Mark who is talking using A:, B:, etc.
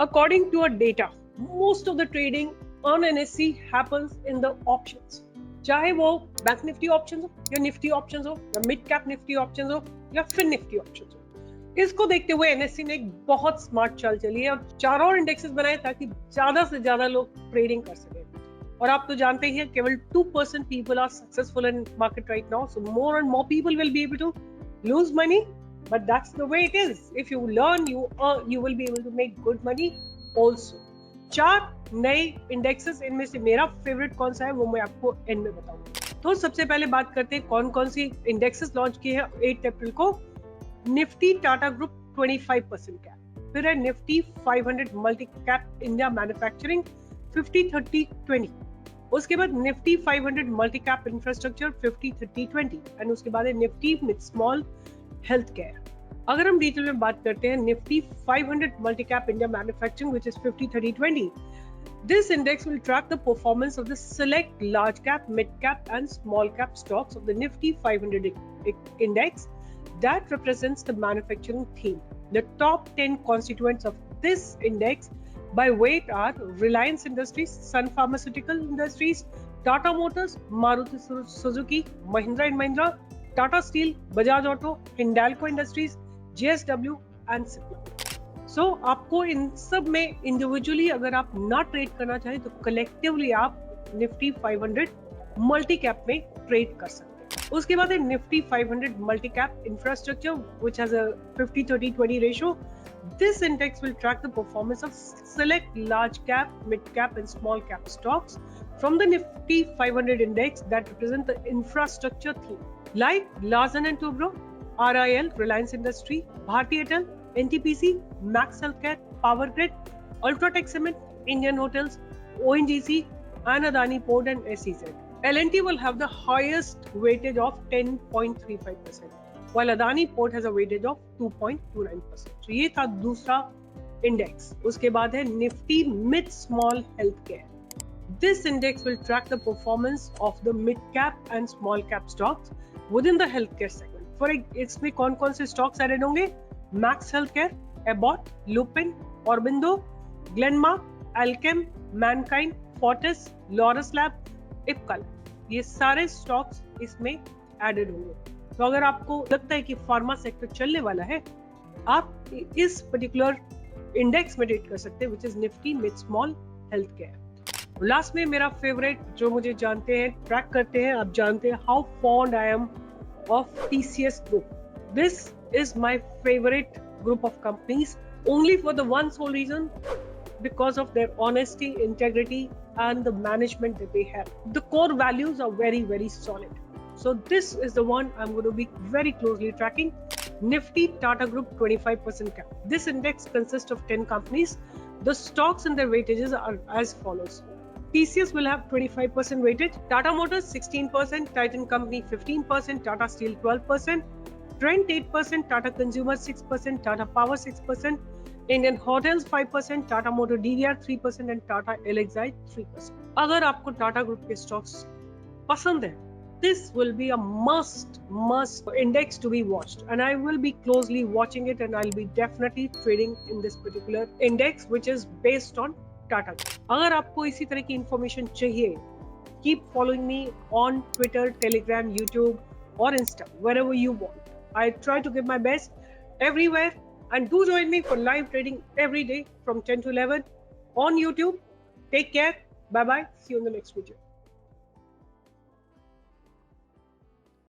A: According to our data, most of the trading on NSE happens in the options. चाहे वो bank Nifty options हो या Nifty options हो या mid cap Nifty options हो या फिर निफ्टी ऑप्शंस हो। इसको देखते हुए एनएससी ने एक बहुत स्मार्ट चाल चली है और 4 और इंडेक्सेस बनाए ताकि ज्यादा से ज्यादा लोग ट्रेडिंग कर सकें। और आप तो जानते ही हैं केवल 2% people are successful in market right now, so more and more people will be able to lose money, but that's the way it is. If you learn, you will be able to make good money also. 4 नए indexes, इनमें से मेरा favourite कौन सा है वो मैं आपको एंड में बताऊंगा। तो सबसे पहले बात करते हैं कौन कौन सी इंडेक्सेस लॉन्च किए हैं 8 अप्रैल को। निफ्टी टाटा ग्रुप 25% कैप, फिर है Nifty 500 multi cap India manufacturing 50-30-20, उसके बाद Nifty 500 multi cap infrastructure 50-30-20 and उसके बाद है Nifty mid small health care. अगर हम डिटेल में बात करते हैं Nifty 500 multi cap India manufacturing which is 50-30-20, this index will track the performance of the select large cap, mid cap and small cap stocks of the Nifty 500 index that represents the manufacturing theme. The top 10 constituents of this index by weight are Reliance Industries, Sun Pharmaceutical Industries, Tata Motors, Maruti Suzuki, Mahindra & Mahindra, Tata Steel, Bajaj Auto, Hindalco Industries, JSW and Cipla. So आपको इन सब में individually अगर आप ना trade करना चाहें तो collectively आप निफ्टी 500 मल्टी कैप में ट्रेड कर सकते हैं। उसके बाद है Nifty 500 multi cap infrastructure which has a 50-30-20 ratio. This index will track the performance of select large cap, mid cap and small cap stocks from the Nifty 500 index that represent the infrastructure theme like Larsen & Toubro, RIL, Reliance Industry, Bharti Airtel, NTPC, Max Healthcare, Power Grid, Ultratech Cement, Indian Hotels, ONGC and Adani Port and SEZ. L&T will have the highest weightage of 10.35%. while Adani Port has a weightage of 2.29%. तो ये था दूसरा index. उसके बाद है Nifty mid small health care. This index will track the performance of the mid cap and small cap stocks within the healthcare segment. For इसमें कौन कौन से स्टॉक्स एडेड होंगे? Max Healthcare, Abbott, Lupin, Aurobindo, Glenmark, Alkem, Mankind, Fortis, Laurus Lab, Ipcal, ये सारे stocks इसमें added होंगे। तो अगर आपको लगता है कि फार्मा सेक्टर चलने वाला है, आप इस पर्टिकुलर इंडेक्स में ट्रेड कर सकते हैं, which is Nifty mid small health care. Last में मेरा फेवरेट, जो मुझे जानते हैं, ट्रैक करते हैं, आप जानते हैं how fond I am of TCS group. This is my favourite group of companies only for the one sole reason, because of their honesty, integrity and the management that they have. The core values are very, very solid. So this is the one I'm going to be very closely tracking. Nifty Tata Group 25% cap. This index consists of 10 companies. The stocks and their weightages are as follows. TCS will have 25% weightage, Tata Motors 16%, Titan Company 15%, Tata Steel 12%, Trent 8%, Tata Consumer 6%, Tata Power 6%, Indian Hotels 5%, Tata Motor DVR 3% and Tata Elxsi 3%. अगर आपको Tata group के stocks पसंद है, this will be a must index to be watched, and I will be closely watching it, and I'll be definitely trading in this particular index which is based on Tata. अगर आपको इसी तरह की information चाहिए, keep following me on Twitter, Telegram, YouTube or Insta, wherever you want. I try to give my best everywhere, and do join me for live trading every day from 10 to 11 on YouTube. Take care. Bye bye. See you in the next video.